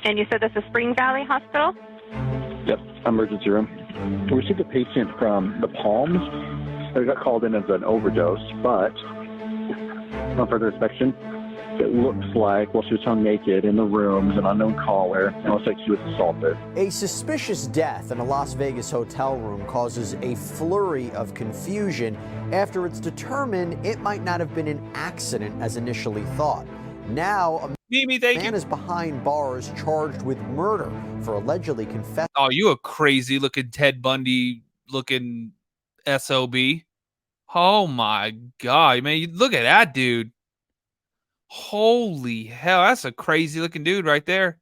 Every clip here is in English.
And you said this is Spring Valley Hospital? Yep, emergency room. We received a patient from the Palms. They got called in as an overdose, but on further inspection, it looks like, well, she was found naked in the room as an unknown caller, and it looks like she was assaulted. A suspicious death in a Las Vegas hotel room causes a flurry of confusion after it's determined it might not have been an accident as initially thought. Now, a man is behind bars charged with murder for allegedly confessing. Oh, you a crazy looking Ted Bundy looking SOB. Oh my God, man. Look at that dude. Holy hell. That's a crazy looking dude right there.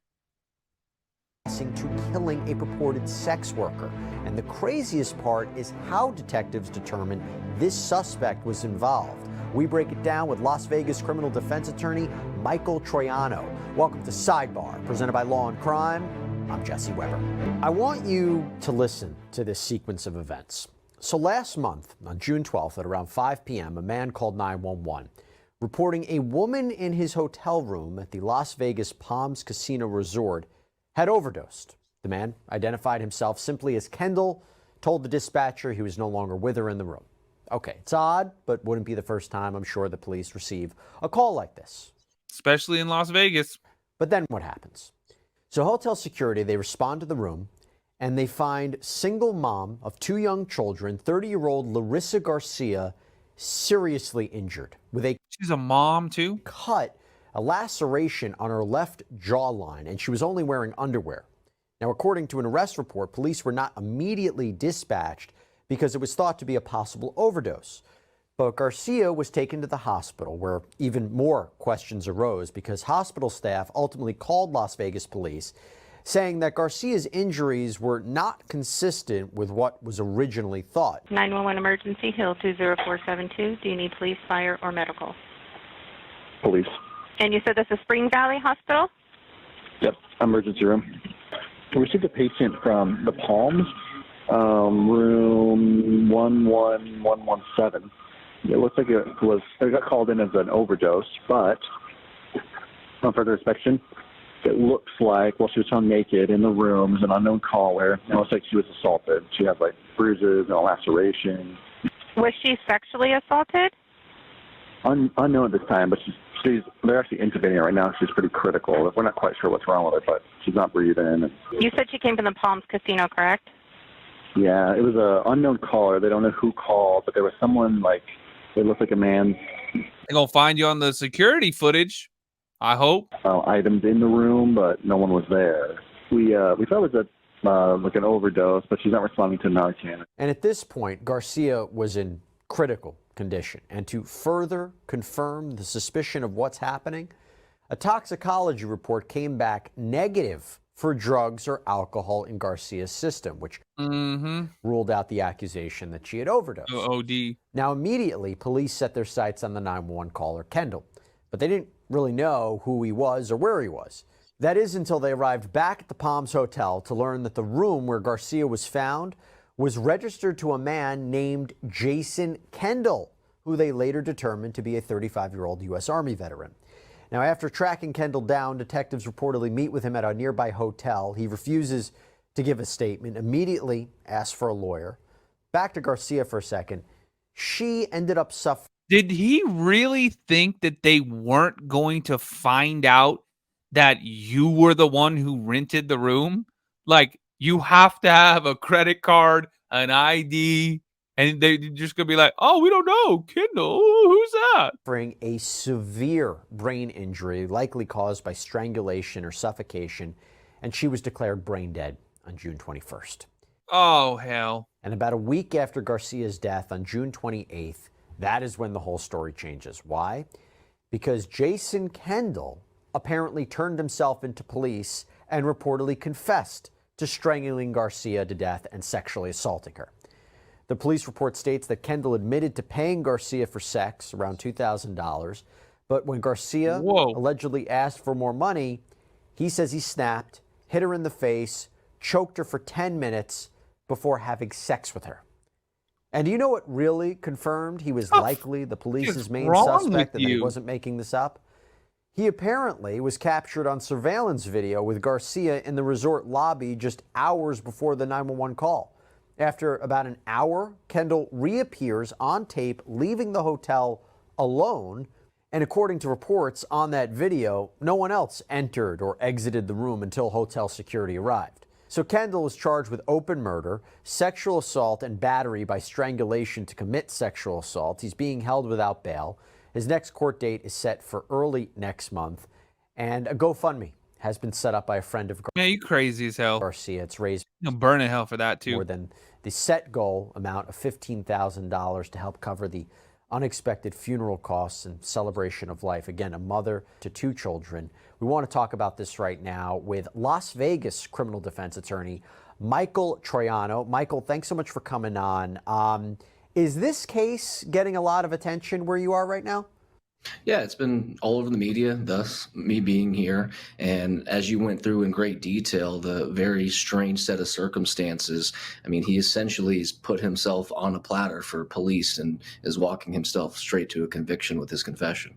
To killing a purported sex worker. And the craziest part is how detectives determined this suspect was involved. We break it down with Las Vegas criminal defense attorney Michael Troiano. Welcome to Sidebar, presented by Law&Crime. I'm Jesse Weber. I want you to listen to this sequence of events. So last month, on June 12th at around 5 p.m., a man called 911, reporting a woman in his hotel room at the Las Vegas Palms Casino Resort had overdosed. The man identified himself simply as Kendall, told the dispatcher he was no longer with her in the room. Okay, it's odd, but wouldn't be the first time I'm sure the police receive a call like this. Especially in Las Vegas. But then what happens? So hotel security, they respond to the room, and they find single mom of 2 young children, 30-year-old Larissa Garcia, seriously injured with a... She's a mom, too? ...cut, a laceration on her left jawline, and she was only wearing underwear. Now, according to an arrest report, police were not immediately dispatched because it was thought to be a possible overdose. But Garcia was taken to the hospital, where even more questions arose because hospital staff ultimately called Las Vegas police, saying that Garcia's injuries were not consistent with what was originally thought. 911 emergency, Hill 20472. Do you need police, fire, or medical? Police. And you said this is Spring Valley Hospital? Yep, emergency room. We received a patient from the Palms, room 11117. It looks like they got called in as an overdose, but on further inspection, it looks like, well, she was found naked in the room as an unknown caller, and it looks like she was assaulted. She had, like, bruises and a laceration. Was she sexually assaulted? Unknown at this time, but they're actually intubating her right now. She's pretty critical. We're not quite sure what's wrong with her, but she's not breathing. You said she came from the Palms Casino, correct? Yeah, it was an unknown caller. They don't know who called, but there was someone, like, it looked like a man. They're going to find you on the security footage, I hope. Items in the room, but no one was there. We thought it was like an overdose, but she's not responding to Narcan. And at this point, Garcia was in critical condition. And to further confirm the suspicion of what's happening, a toxicology report came back negative for drugs or alcohol in Garcia's system, which ruled out the accusation that she had overdosed. OD. Now, immediately, police set their sights on the 911 caller, Kendall, but they didn't really know who he was or where he was. That is until they arrived back at the Palms Hotel to learn that the room where Garcia was found was registered to a man named Jason Kendall, who they later determined to be a 35-year-old U.S. Army veteran. Now, after tracking Kendall down, detectives reportedly meet with him at a nearby hotel. He refuses to give a statement, immediately asks for a lawyer. Back to Garcia for a second. She ended up suffering. Did he really think that they weren't going to find out that you were the one who rented the room? Like, you have to have a credit card, an ID, and they're just going to be like, oh, we don't know. Kendall, who's that? Suffering a severe brain injury, likely caused by strangulation or suffocation, and she was declared brain dead on June 21st. Oh, hell. And about a week after Garcia's death on June 28th, that is when the whole story changes. Why? Because Jason Kendall apparently turned himself into police and reportedly confessed to strangling Garcia to death and sexually assaulting her. The police report states that Kendall admitted to paying Garcia for sex, around $2,000, but when Garcia allegedly asked for more money, he says he snapped, hit her in the face, choked her for 10 minutes before having sex with her. And do you know what really confirmed he was likely the police's main suspect and that he wasn't making this up? He apparently was captured on surveillance video with Garcia in the resort lobby just hours before the 911 call. After about an hour, Kendall reappears on tape, leaving the hotel alone. And according to reports on that video, no one else entered or exited the room until hotel security arrived. So Kendall was charged with open murder, sexual assault, and battery by strangulation to commit sexual assault. He's being held without bail. His next court date is set for early next month. And a GoFundMe has been set up by a friend of Man, you crazy as hell. Garcia. It's raised You'll burn in hell for that too. more than the set goal amount of $15,000 to help cover the unexpected funeral costs and celebration of life. Again, a mother to 2 children. We want to talk about this right now with Las Vegas criminal defense attorney Michael Troiano. Michael, thanks so much for coming on. Is this case getting a lot of attention where you are right now? Yeah, it's been all over the media, thus me being here. And as you went through in great detail, the very strange set of circumstances. I mean, he essentially has put himself on a platter for police and is walking himself straight to a conviction with his confession.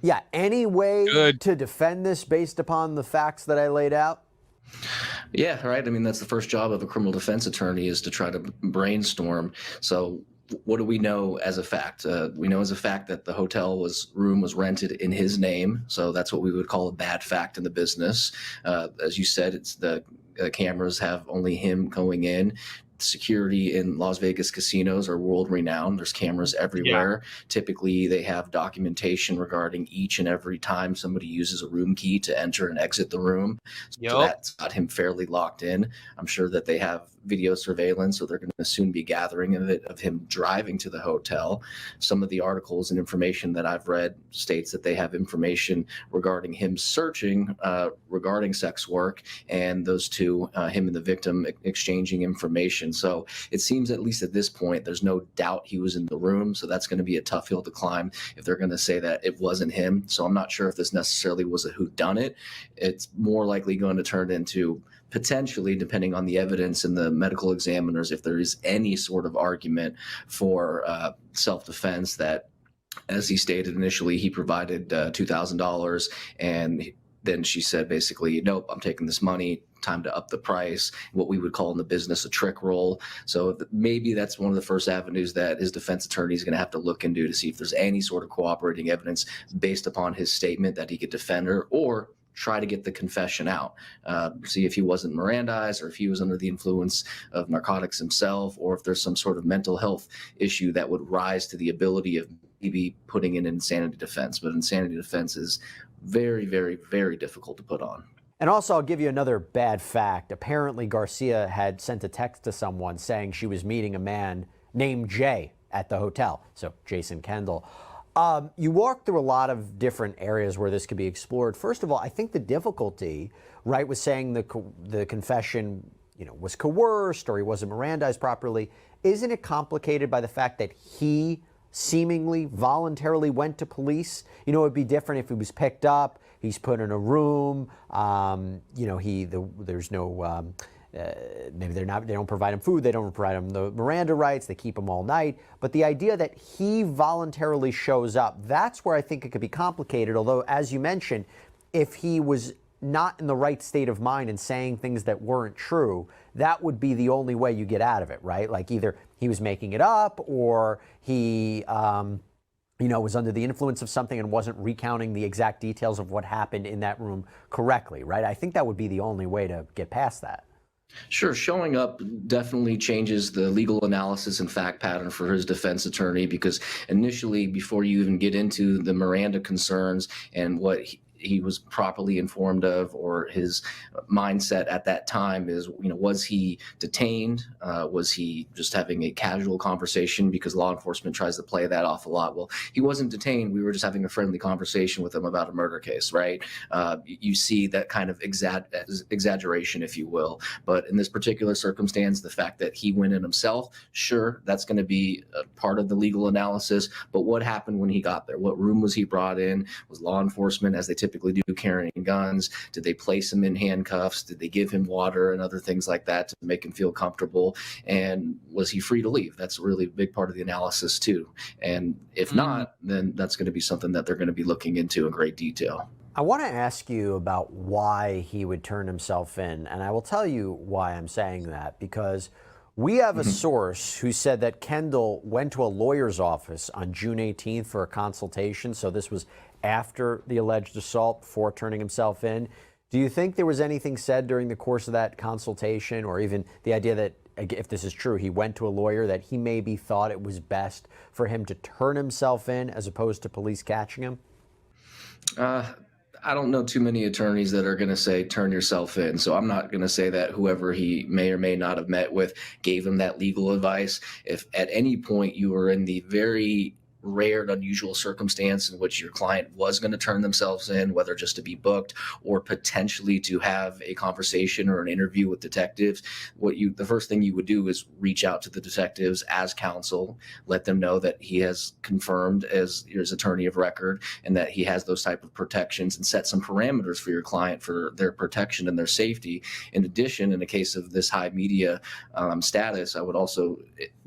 Yeah, any way Good. to defend this based upon the facts that I laid out? Yeah, right. I mean, that's the first job of a criminal defense attorney, is to try to brainstorm. So what do we know as a fact? We know as a fact that the hotel room was rented in his name. So that's what we would call a bad fact in the business. As you said, it's the cameras have only him going in. Security in Las Vegas casinos are world renowned. There's cameras everywhere. Yeah. Typically, they have documentation regarding each and every time somebody uses a room key to enter and exit the room. So that's got him fairly locked in. I'm sure that they have video surveillance, so they're going to soon be gathering of him driving to the hotel. Some of the articles and information that I've read states that they have information regarding him searching regarding sex work, and those two, him and the victim, exchanging information. So it seems, at least at this point, there's no doubt he was in the room. So that's going to be a tough hill to climb if they're going to say that it wasn't him. So I'm not sure if this necessarily was a whodunit. It's more likely going to turn into, potentially, depending on the evidence and the medical examiners, if there is any sort of argument for self-defense, that, as he stated initially, he provided $2,000, and then she said basically, nope, I'm taking this money, time to up the price, what we would call in the business a trick roll. So maybe that's one of the first avenues that his defense attorney is going to have to look into, to see if there's any sort of cooperating evidence based upon his statement that he could defend her, or try to get the confession out, see if he wasn't Mirandized, or if he was under the influence of narcotics himself, or if there's some sort of mental health issue that would rise to the ability of maybe putting in an insanity defense. But insanity defense is very, very, very difficult to put on. And also, I'll give you another bad fact. Apparently, Garcia had sent a text to someone saying she was meeting a man named Jay at the hotel. So Jason Kendall. You walked through a lot of different areas where this could be explored. First of all, I think the difficulty, right, was saying the confession, was coerced, or he wasn't Mirandized properly. Isn't it complicated by the fact that he seemingly voluntarily went to police? It'd be different if he was picked up, he's put in a room, there's no, maybe they don't provide him food, they don't provide him the Miranda rights, they keep him all night. But the idea that he voluntarily shows up, that's where I think it could be complicated. Although, as you mentioned, if he was not in the right state of mind and saying things that weren't true, that would be the only way you get out of it, right? Like, either he was making it up, or he was under the influence of something and wasn't recounting the exact details of what happened in that room correctly, right? I think that would be the only way to get past that. Sure. Showing up definitely changes the legal analysis and fact pattern for his defense attorney, because initially, before you even get into the Miranda concerns and what he was properly informed of, or his mindset at that time is, was he detained? Was he just having a casual conversation? Because law enforcement tries to play that off a lot. Well, he wasn't detained. We were just having a friendly conversation with him about a murder case, right? You see that kind of exaggeration, if you will. But in this particular circumstance, the fact that he went in himself, sure, that's going to be a part of the legal analysis. But what happened when he got there? What room was he brought in? Was law enforcement, as they typically typically do carrying guns? Did they place him in handcuffs? Did they give him water and other things like that to make him feel comfortable? And was he free to leave? That's really a big part of the analysis too. And if not, then that's going to be something that they're going to be looking into in great detail. I want to ask you about why he would turn himself in, and I will tell you why I'm saying that, because we have a source who said that Kendall went to a lawyer's office on June 18th for a consultation, so this was after the alleged assault, before turning himself in. Do you think there was anything said during the course of that consultation, or even the idea that, if this is true, he went to a lawyer, that he maybe thought it was best for him to turn himself in as opposed to police catching him? I don't know too many attorneys that are going to say turn yourself in. So I'm not going to say that whoever he may or may not have met with gave him that legal advice. If at any point you were in the very rare and unusual circumstance in which your client was going to turn themselves in, whether just to be booked or potentially to have a conversation or an interview with detectives, the first thing you would do is reach out to the detectives as counsel, let them know that he has confirmed as his attorney of record and that he has those type of protections, and set some parameters for your client for their protection and their safety. In addition, in the case of this high media status, I would also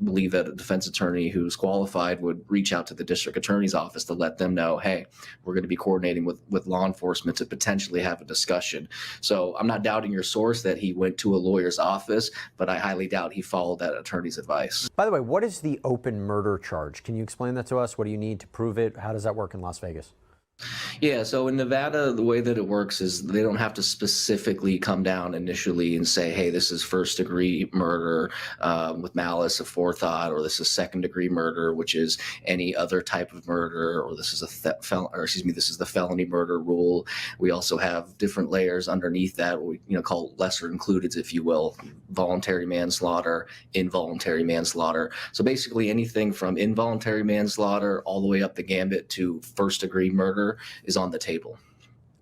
believe that a defense attorney who's qualified would reach out to the district attorney's office to let them know, hey, we're going to be coordinating with law enforcement to potentially have a discussion. So I'm not doubting your source that he went to a lawyer's office, but I highly doubt he followed that attorney's advice. By the way, what is the open murder charge? Can you explain that to us? What do you need to prove it? How does that work in Las Vegas? Yeah, so in Nevada, the way that it works is they don't have to specifically come down initially and say, hey, this is first-degree murder with malice of forethought, or this is second-degree murder, which is any other type of murder, or this is this is the felony murder rule. We also have different layers underneath that, what we call lesser included, if you will, voluntary manslaughter, involuntary manslaughter. So basically anything from involuntary manslaughter all the way up the gambit to first-degree murder is on the table.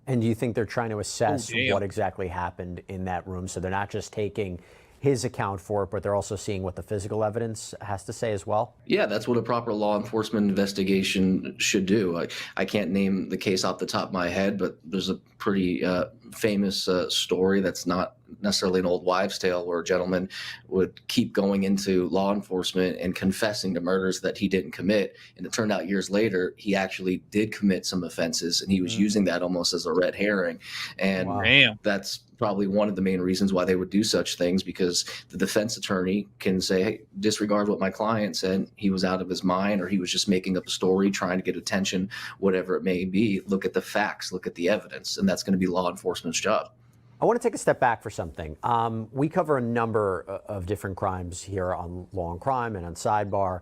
And do you think they're trying to assess what exactly happened in that room? So they're not just taking his account for it, but they're also seeing what the physical evidence has to say as well? Yeah, that's what a proper law enforcement investigation should do. I can't name the case off the top of my head, but there's a pretty famous story that's not necessarily an old wives' tale, where a gentleman would keep going into law enforcement and confessing to murders that he didn't commit. And it turned out years later, he actually did commit some offenses, and he was using that almost as a red herring. And that's probably one of the main reasons why they would do such things, because the defense attorney can say, hey, disregard what my client said. He was out of his mind, or he was just making up a story, trying to get attention, whatever it may be. Look at the facts, look at the evidence, and that's going to be law enforcement's job. I want to take a step back for something. We cover a number of different crimes here on Law&Crime and on Sidebar.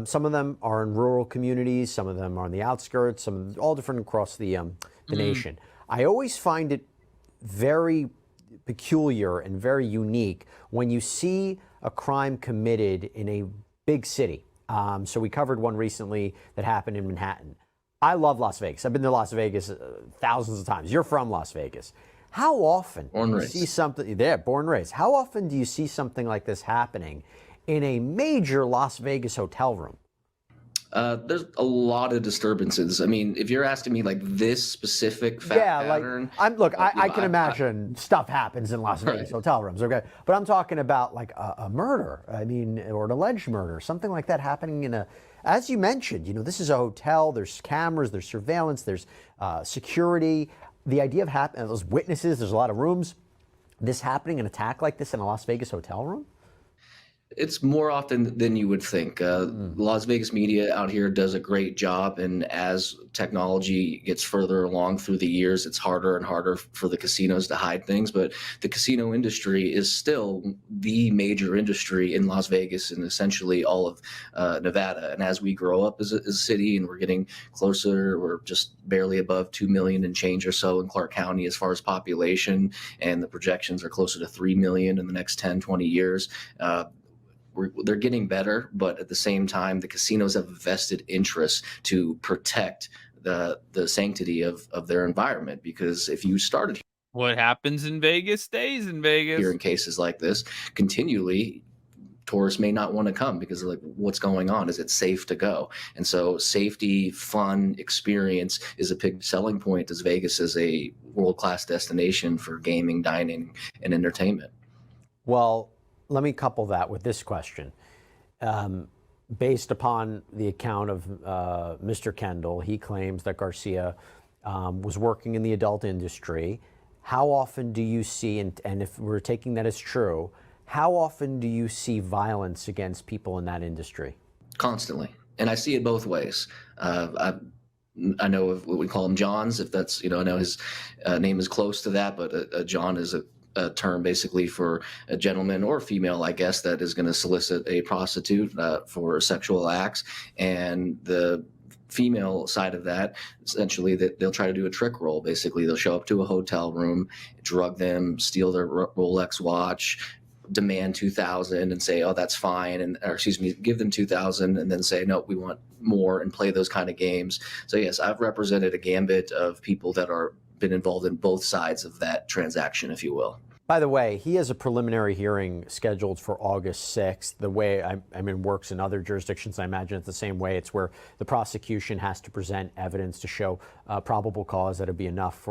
Some of them are in rural communities, some of them are on the outskirts, all different across the nation. I always find it very peculiar and very unique when you see a crime committed in a big city. So we covered one recently that happened in Manhattan. I love Las Vegas. I've been to Las Vegas thousands of times. You're from Las Vegas. How often do you see something there, born and raised? How often do you see something like this happening in a major Las Vegas hotel room? There's a lot of disturbances. I mean, if you're asking me like this specific pattern, I can imagine stuff happens in Las Vegas hotel rooms, okay? But I'm talking about like a murder, or an alleged murder, something like that happening in as you mentioned, this is a hotel, there's cameras, there's surveillance, there's security. The idea of those witnesses, there's a lot of rooms. This happening, an attack like this in a Las Vegas hotel room? It's more often than you would think. Las Vegas media out here does a great job, and as technology gets further along through the years, it's harder and harder for the casinos to hide things. But the casino industry is still the major industry in Las Vegas and essentially all of Nevada. And as we grow up as a city and we're getting closer, we're just barely above 2 million and change or so in Clark County as far as population, and the projections are closer to 3 million in the next 10, 20 years. They're getting better, but at the same time, the casinos have a vested interest to protect the sanctity of their environment. Because if you started what happens in Vegas stays in Vegas. Hearing cases like this continually, tourists may not want to come because of like what's going on. Is it safe to go? And so safety, fun, experience is a big selling point as Vegas is a world-class destination for gaming, dining, and entertainment. Well, let me couple that with this question. Based upon the account of Mr. Kendall, he claims that Garcia was working in the adult industry. How often do you see, and if we're taking that as true, how often do you see violence against people in that industry? Constantly. And I see it both ways. I know of what we call them Johns, if that's, I know his name is close to that, but a John is a term basically for a gentleman or female, I guess, that is going to solicit a prostitute for sexual acts. And the female side of that, essentially, that they'll try to do a trick roll. Basically, they'll show up to a hotel room, drug them, steal their Rolex watch, demand $2,000 and say, oh, that's fine. Give them $2,000 and then say, no, we want more, and play those kind of games. So yes, I've represented a gambit of people that are been involved in both sides of that transaction, if you will. By the way, he has a preliminary hearing scheduled for August 6th. The way works in other jurisdictions, I imagine it's the same way. It's where the prosecution has to present evidence to show probable cause that would be enough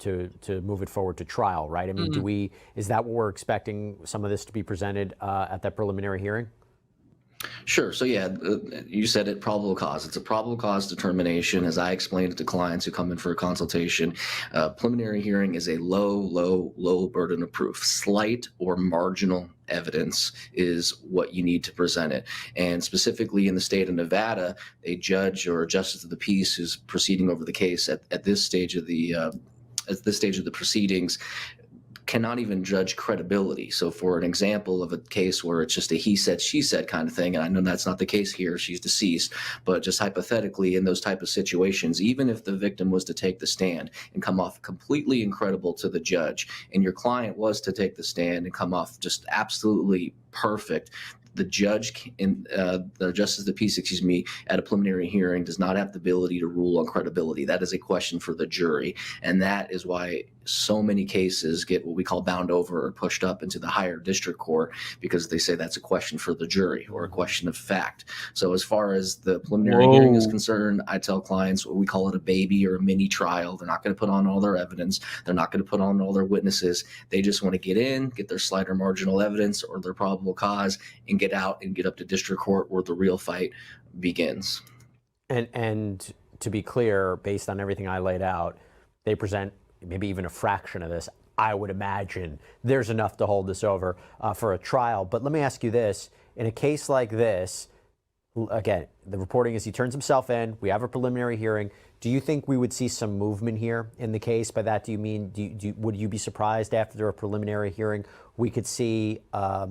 to move it forward to trial, right? I mean, is that what we're expecting, some of this to be presented at that preliminary hearing? Sure. So yeah, you said it, probable cause. It's a probable cause determination. As I explained it to clients who come in for a consultation, preliminary hearing is a low burden of proof. Slight or marginal evidence is what you need to present it. And specifically in the state of Nevada, a judge or a justice of the peace who's proceeding over the case at this stage of the proceedings cannot even judge credibility. So for an example of a case where it's just a he said, she said kind of thing, and I know that's not the case here, she's deceased, but just hypothetically in those type of situations, even if the victim was to take the stand and come off completely incredible to the judge, and your client was to take the stand and come off just absolutely perfect, the judge the justice of the peace, at a preliminary hearing does not have the ability to rule on credibility. That is a question for the jury. And that is why so many cases get what we call bound over or pushed up into the higher district court, because they say that's a question for the jury or a question of fact. So as far as the preliminary hearing is concerned, I tell clients we call it a baby or a mini trial. They're not going to put on all their evidence. They're not going to put on all their witnesses. They just want to get in, get their slight or marginal evidence or their probable cause, and get out and get up to district court where the real fight begins. And to be clear, based on everything I laid out, they present maybe even a fraction of this. I would imagine there's enough to hold this over for a trial. But let me ask you this. In a case like this, again, the reporting is he turns himself in. We have a preliminary hearing. Do you think we would see some movement here in the case? By that, do you mean, would you be surprised after a preliminary hearing we could see a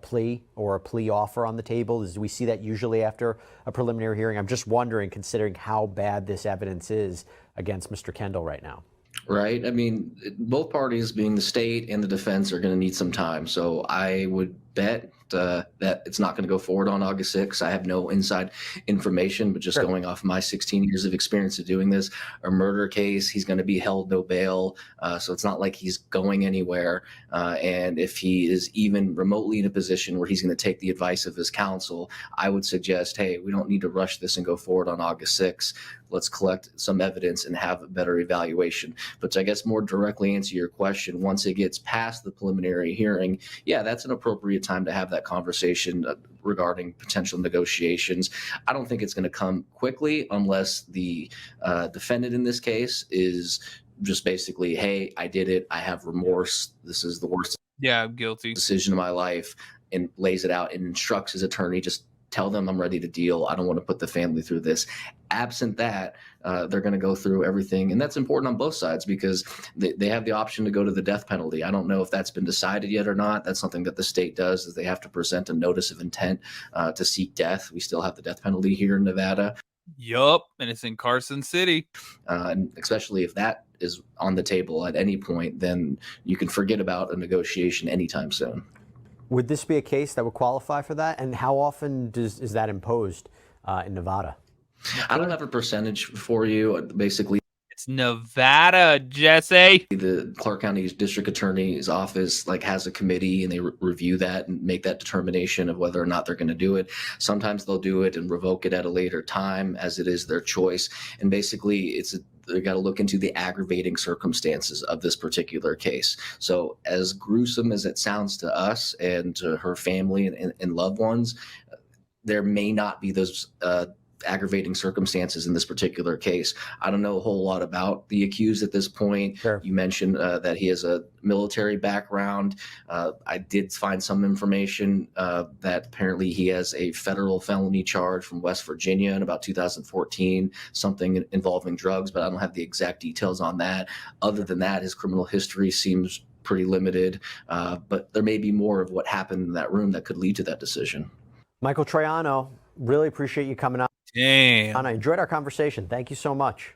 plea or a plea offer on the table? Do we see that usually after a preliminary hearing? I'm just wondering, considering how bad this evidence is against Mr. Kendall right now. Right. I mean, both parties, being the state and the defense, are going to need some time. So I would bet that it's not going to go forward on August 6th. I have no inside information, but just going off my 16 years of experience of doing this, a murder case, he's going to be held no bail. So it's not like he's going anywhere. And if he is even remotely in a position where he's going to take the advice of his counsel, I would suggest, hey, we don't need to rush this and go forward on August 6th. Let's collect some evidence and have a better evaluation. But to, I guess, more directly answer your question, once it gets past the preliminary hearing, yeah, that's an appropriate time to have that conversation regarding potential negotiations. I don't think it's going to come quickly unless the defendant in this case is just basically, hey, I did it. I have remorse. This is the worst I'm guilty decision of my life, and lays it out and instructs his attorney, just tell them I'm ready to deal. I don't want to put the family through this. Absent that, they're going to go through everything. And that's important on both sides because they have the option to go to the death penalty. I don't know if that's been decided yet or not. That's something that the state does, is they have to present a notice of intent to seek death. We still have the death penalty here in Nevada. Yup, and it's in Carson City. And especially if that is on the table at any point, then you can forget about a negotiation anytime soon. Would this be a case that would qualify for that? And how often is that imposed in Nevada? I don't have a percentage for you. Basically, It's That's Nevada, Jesse. The Clark County District Attorney's Office has a committee, and they review that and make that determination of whether or not they're going to do it. Sometimes they'll do it and revoke it at a later time, as it is their choice. And basically, they got to look into the aggravating circumstances of this particular case. So as gruesome as it sounds to us and to her family and loved ones, there may not be those aggravating circumstances in this particular case. I don't know a whole lot about the accused at this point. Sure. You mentioned that he has a military background. I did find some information that apparently he has a federal felony charge from West Virginia in about 2014, something involving drugs, but I don't have the exact details on that. Other than that, his criminal history seems pretty limited, but there may be more of what happened in that room that could lead to that decision. Michael Troiano, really appreciate you coming on. Damn. I enjoyed our conversation. Thank you so much.